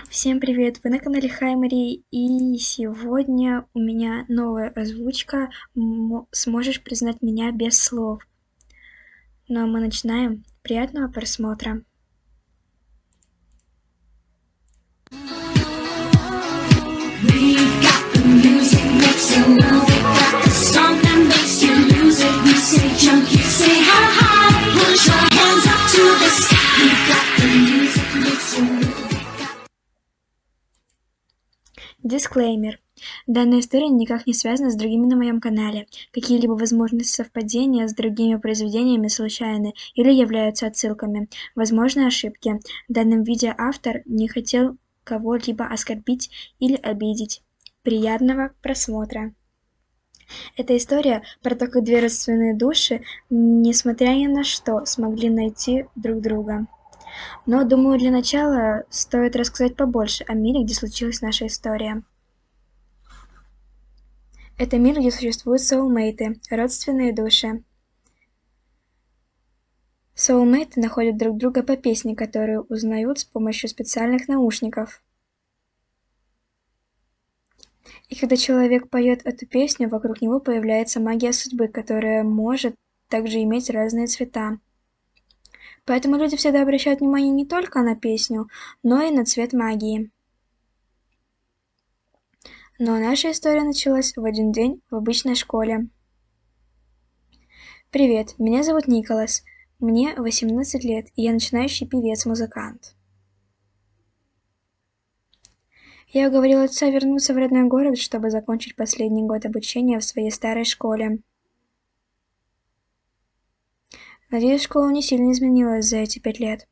Всем привет! Вы на канале Hi Мари, и сегодня у меня новая озвучка «Сможешь признать меня без слов». Ну а мы начинаем. Приятного просмотра! Дисклеймер. Данная история никак не связана с другими на моем канале. Какие-либо возможные совпадения с другими произведениями случайны или являются отсылками. Возможны ошибки. В данном видео автор не хотел кого-либо оскорбить или обидеть. Приятного просмотра! Эта история про то, как две родственные души, несмотря ни на что, смогли найти друг друга. Но, думаю, для начала стоит рассказать побольше о мире, где случилась наша история. Это мир, где существуют соулмейты, родственные души. Соулмейты находят друг друга по песне, которую узнают с помощью специальных наушников. И когда человек поет эту песню, вокруг него появляется магия судьбы, которая может также иметь разные цвета. Поэтому люди всегда обращают внимание не только на песню, но и на цвет магии. Но наша история началась в один день в обычной школе. Привет, меня зовут Николас, мне 18 лет, и я начинающий певец-музыкант. Я уговорил отца вернуться в родной город, чтобы закончить последний год обучения в своей старой школе. Надеюсь, школа не сильно изменилась за эти 5 лет.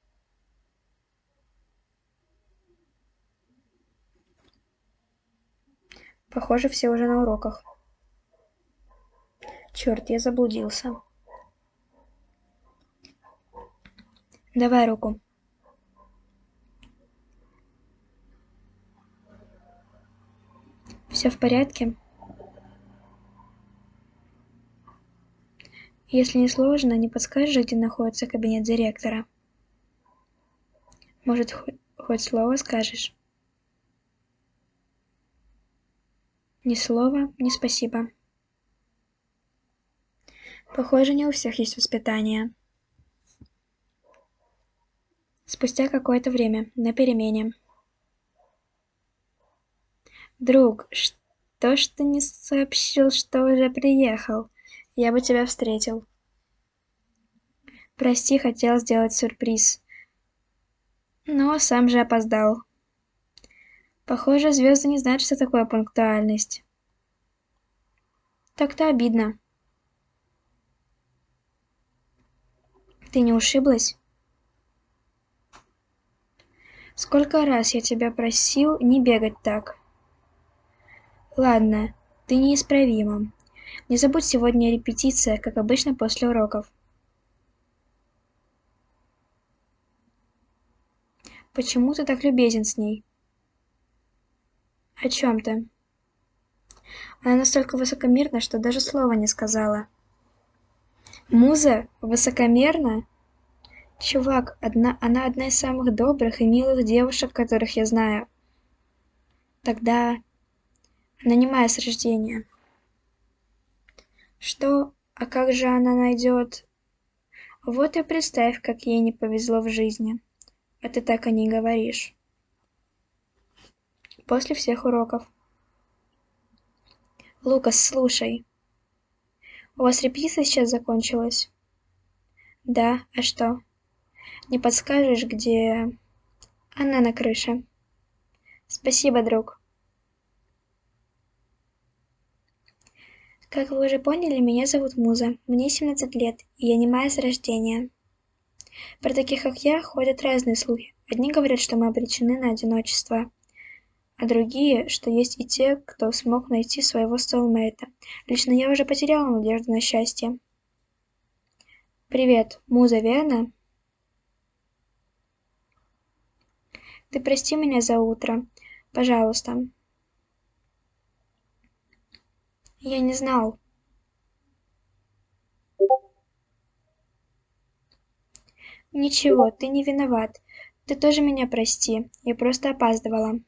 Похоже, все уже на уроках. Черт, я заблудился. Давай руку. Все в порядке? Если не сложно, не подскажешь, где находится кабинет директора? Может, хоть слово скажешь? Ни слова, ни спасибо. Похоже, не у всех есть воспитание. Спустя какое-то время, на перемене. Друг, что ж ты не сообщил, что уже приехал? Я бы тебя встретил. Прости, хотел сделать сюрприз. Но сам же опоздал. Похоже, звезды не знают, что такое пунктуальность. Так-то обидно. Ты не ушиблась? Сколько раз я тебя просил не бегать так. Ладно, ты неисправима. Не забудь, сегодня репетиция, как обычно после уроков. Почему ты так любезен с ней? О чем ты? Она настолько высокомерна, что даже слова не сказала. Муза? Высокомерна? Чувак, она одна из самых добрых и милых девушек, которых я знаю. Тогда она не моя с рождения. Что? А как же она найдет? Вот и представь, как ей не повезло в жизни. А ты так о ней говоришь. После всех уроков. Лукас, слушай. У вас репетиция сейчас закончилась? Да, а что? Не подскажешь, где... Она на крыше. Спасибо, друг. Как вы уже поняли, меня зовут Муза, мне 17 лет, и я немая с рождения. Про таких, как я, ходят разные слухи. Одни говорят, что мы обречены на одиночество, а другие, что есть и те, кто смог найти своего соулмейта. Лично я уже потеряла надежду на счастье. Привет, Муза, верно? Ты прости меня за утро, пожалуйста. Я не знал. Ничего, ты не виноват. Ты тоже меня прости, я просто опаздывала.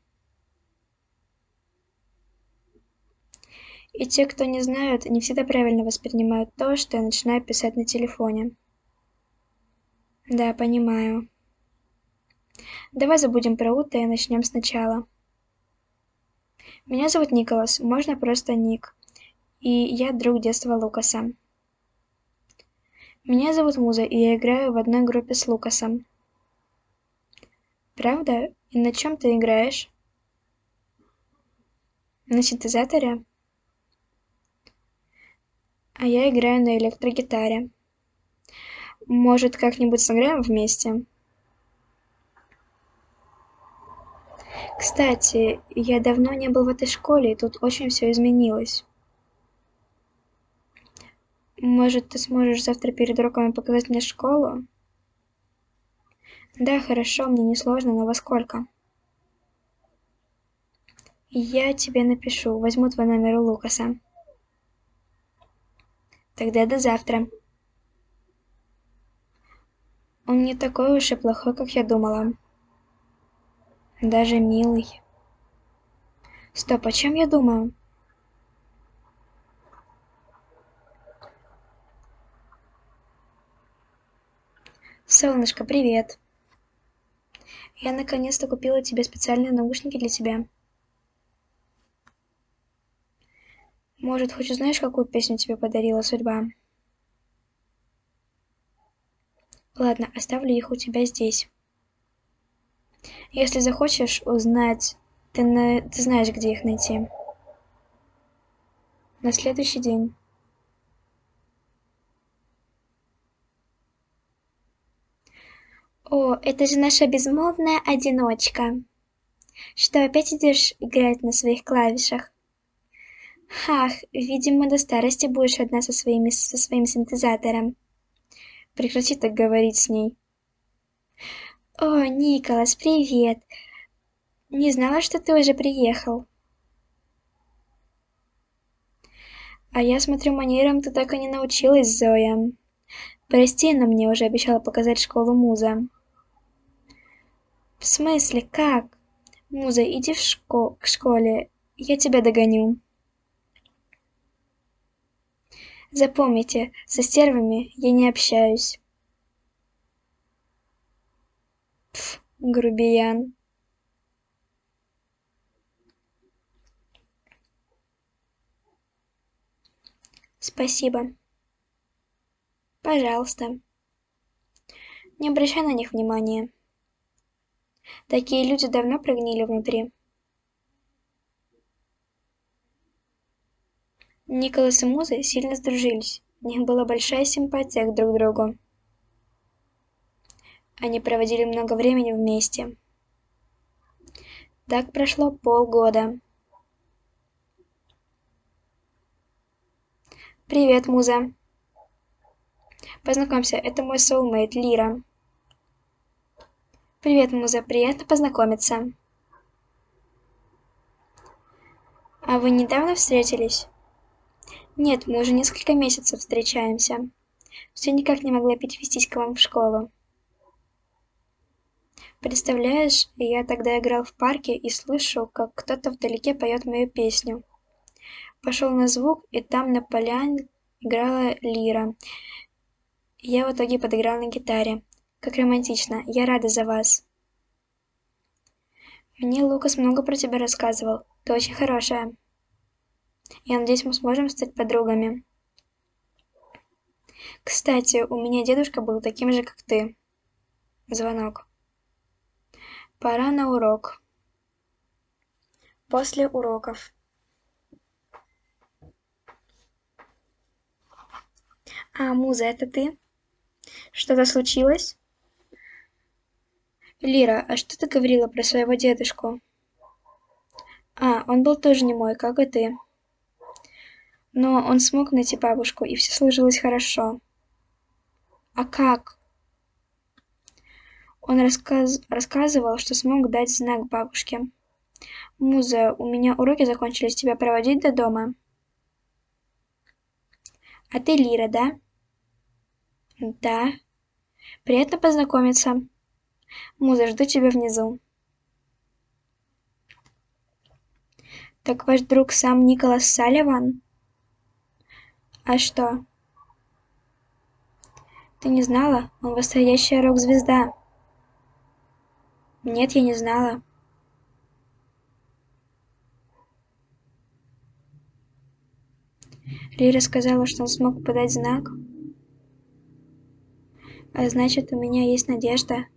И те, кто не знают, не всегда правильно воспринимают то, что я начинаю писать на телефоне. Да, понимаю. Давай забудем про утро и начнем сначала. Меня зовут Николас, можно просто Ник. И я друг детства Лукаса. Меня зовут Муза, и я играю в одной группе с Лукасом. Правда? И на чем ты играешь? На синтезаторе? А я играю на электрогитаре. Может, как-нибудь сыграем вместе? Кстати, я давно не был в этой школе, и тут очень все изменилось. Может, ты сможешь завтра перед уроками показать мне школу? Да, хорошо, мне не сложно, но во сколько? Я тебе напишу, возьму твой номер у Лукаса. Тогда до завтра. Он не такой уж и плохой, как я думала. Даже милый. Стоп, о чем я думаю? Солнышко, привет. Я наконец-то купила тебе специальные наушники для тебя. Может, хоть узнаешь, какую песню тебе подарила судьба? Ладно, оставлю их у тебя здесь. Если захочешь узнать, ты знаешь, где их найти. На следующий день. О, это же наша безмолвная одиночка. Что, опять идешь играть на своих клавишах? Ах, видимо, до старости будешь одна со своим синтезатором. Прекрати так говорить с ней. О, Николас, привет. Не знала, что ты уже приехал. А я смотрю, манерам ты так и не научилась, Зоя. Прости, но мне уже обещала показать школу Муза. В смысле, как? Муза, иди к школе, я тебя догоню. Запомните, со стервами я не общаюсь. Пф, грубиян. Спасибо. Пожалуйста. Не обращай на них внимания. Такие люди давно прогнили внутри. Николас и Муза сильно сдружились. У них была большая симпатия друг к другу. Они проводили много времени вместе. Так прошло полгода. Привет, Муза. Познакомься, это мой соулмейт Лира. Привет, Муза, приятно познакомиться. А вы недавно встретились? Нет, мы уже несколько месяцев встречаемся. Все никак не могла перевестись к вам в школу. Представляешь, я тогда играл в парке и слышу, как кто-то вдалеке поет мою песню. Пошел на звук, и там на поляне играла Лира. Я в итоге подыграл на гитаре. Как романтично, я рада за вас. Мне Лукас много про тебя рассказывал. Ты очень хорошая. Я надеюсь, мы сможем стать подругами. Кстати, у меня дедушка был таким же, как ты. Звонок. Пора на урок. После уроков. А, Муза, это ты? Что-то случилось? Лира, а что ты говорила про своего дедушку? А, он был тоже не мой, как и ты. Но он смог найти бабушку, и все сложилось хорошо. А как? Он рассказывал, что смог дать знак бабушке. Муза, у меня уроки закончились, тебя проводить до дома? А ты Лира, да? Да. Приятно познакомиться. Муза, жду тебя внизу. Так ваш друг сам Николас Салливан? А что? Ты не знала? Он настоящая рок-звезда. Нет, я не знала. Лира сказала, что он смог подать знак. А значит, у меня есть надежда.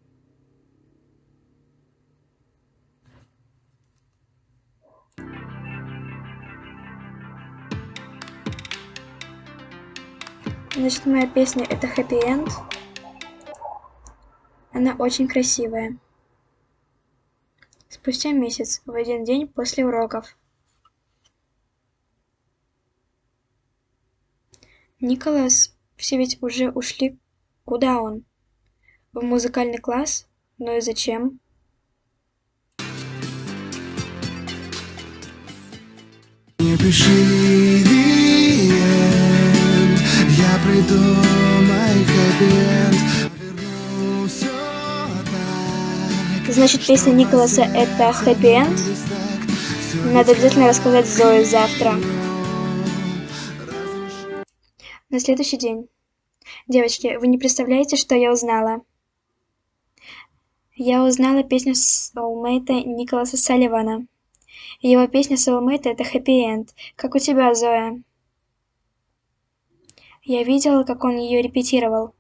Значит, моя песня — это Happy End. Она очень красивая. Спустя месяц, в один день после уроков. Николас, все ведь уже ушли. Куда он? В музыкальный класс? Ну и зачем? Не пиши the end, я придумай хэппи-энд, верну всё так. Значит, песня Николаса — это Happy End? Надо обязательно рассказать Зое завтра. На следующий день. Девочки, вы не представляете, что я узнала? Я узнала песню соулмейта Николаса Салливана. Его песня соулмейта — это Happy End. Как у тебя, Зоя? Я видела, как он ее репетировал.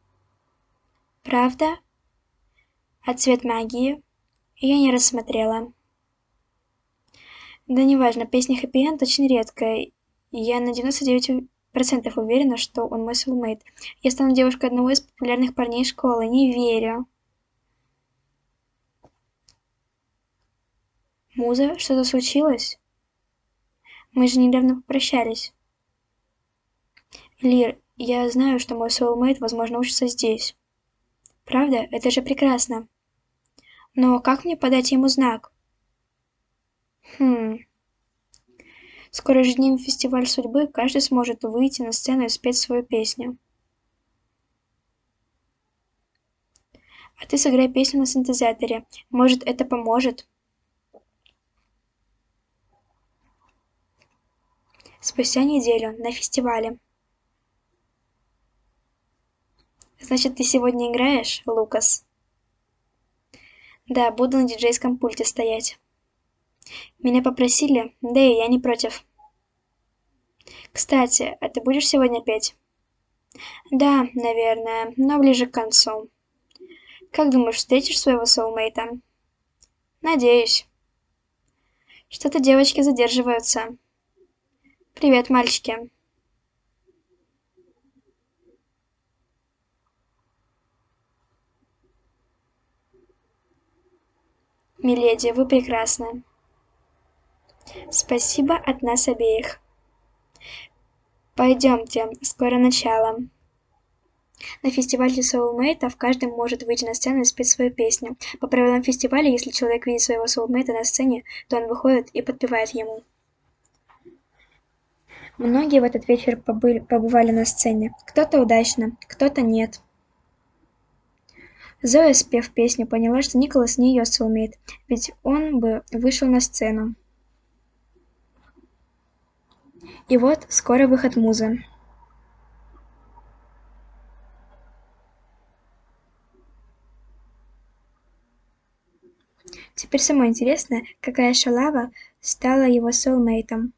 Правда? А цвет магии? Я не рассмотрела. Да неважно, песня Happy End очень редкая, и я на 99% уверена, что он мой soulmate. Я стану девушкой одного из популярных парней школы, не верю. Муза, что-то случилось? Мы же недавно попрощались. Лир, я знаю, что мой soulmate, возможно, учится здесь. Правда? Это же прекрасно. Но как мне подать ему знак? Скоро же днем фестиваль судьбы, каждый сможет выйти на сцену и спеть свою песню. А ты сыграй песню на синтезаторе. Может, это поможет? Спустя неделю, на фестивале. Значит, ты сегодня играешь, Лукас? Да, буду на диджейском пульте стоять. Меня попросили, да и я не против. Кстати, а ты будешь сегодня петь? Да, наверное, но ближе к концу. Как думаешь, встретишь своего соулмейта? Надеюсь. Что-то девочки задерживаются. Привет, мальчики. Миледи, вы прекрасны. Спасибо от нас обеих. Пойдемте, скоро начало. На фестивале соулмейтов каждый может выйти на сцену и спеть свою песню. По правилам фестиваля, если человек видит своего соулмейта на сцене, то он выходит и подпевает ему. Многие в этот вечер побывали на сцене. Кто-то удачно, кто-то нет. Зоя, спев песню, поняла, что Николас не ее soulmate, ведь он бы вышел на сцену. И вот скоро выход музы. Теперь самое интересное, какая шалава стала его soulmate'ом.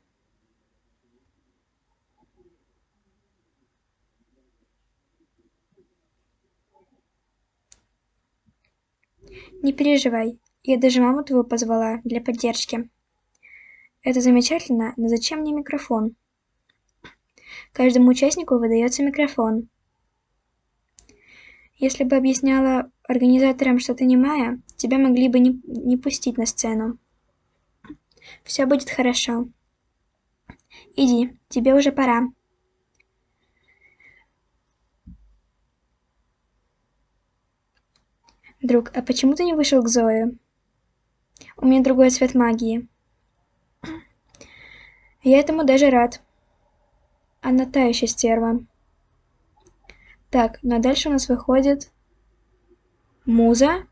Не переживай, я даже маму твою позвала для поддержки. Это замечательно, но зачем мне микрофон? Каждому участнику выдается микрофон. Если бы объясняла организаторам, что ты немая, тебя могли бы не пустить на сцену. Все будет хорошо. Иди, тебе уже пора. Друг, а почему ты не вышел к Зое? У меня другой цвет магии. Я этому даже рад. Она та еще стерва. Так, ну а дальше у нас выходит... Муза?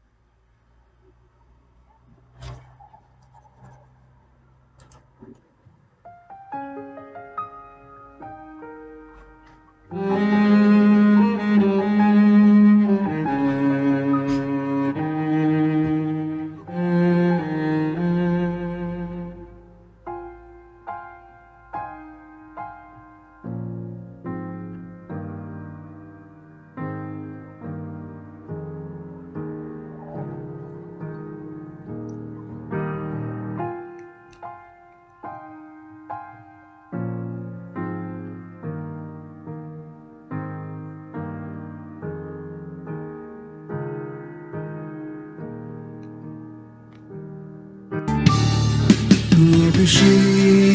пиши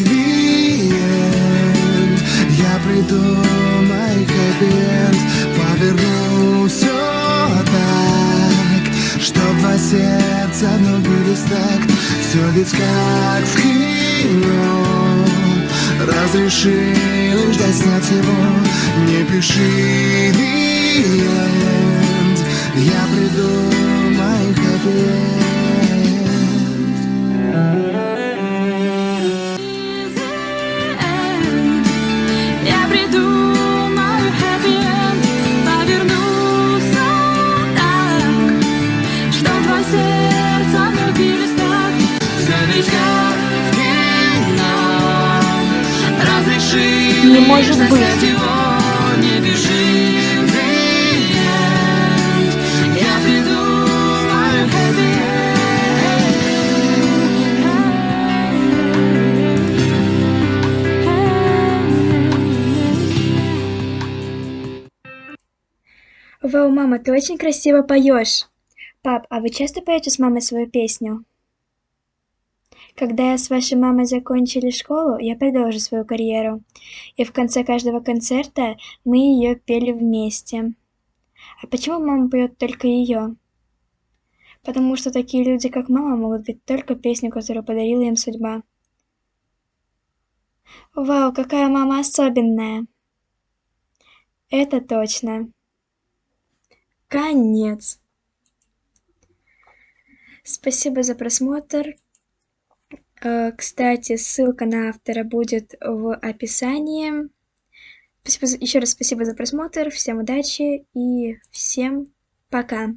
the end. Я придумай хэппи-энд, поверну все так, чтоб два сердца влюбились так. Все ведь как в кино. Разреши лишь доснять его. Не пиши the end. Я придумай хэппи-энд. Я придумаю хэппи-энд, поверну всё так, чтоб два сердца влюбились так. Всё ведь как в кино. Разреши Не может лишь быть. доснять его. Не пиши the end. Я придумаю Вау, мама, ты очень красиво поешь. Пап, а вы часто поете с мамой свою песню? Когда я с вашей мамой закончили школу, я продолжу свою карьеру. И в конце каждого концерта мы ее пели вместе. А почему мама поет только ее? Потому что такие люди, как мама, могут петь только песню, которую подарила им судьба. Вау, какая мама особенная. Это точно. Конец. Спасибо за просмотр. Кстати, ссылка на автора будет в описании. Еще раз спасибо за просмотр. Всем удачи и всем пока.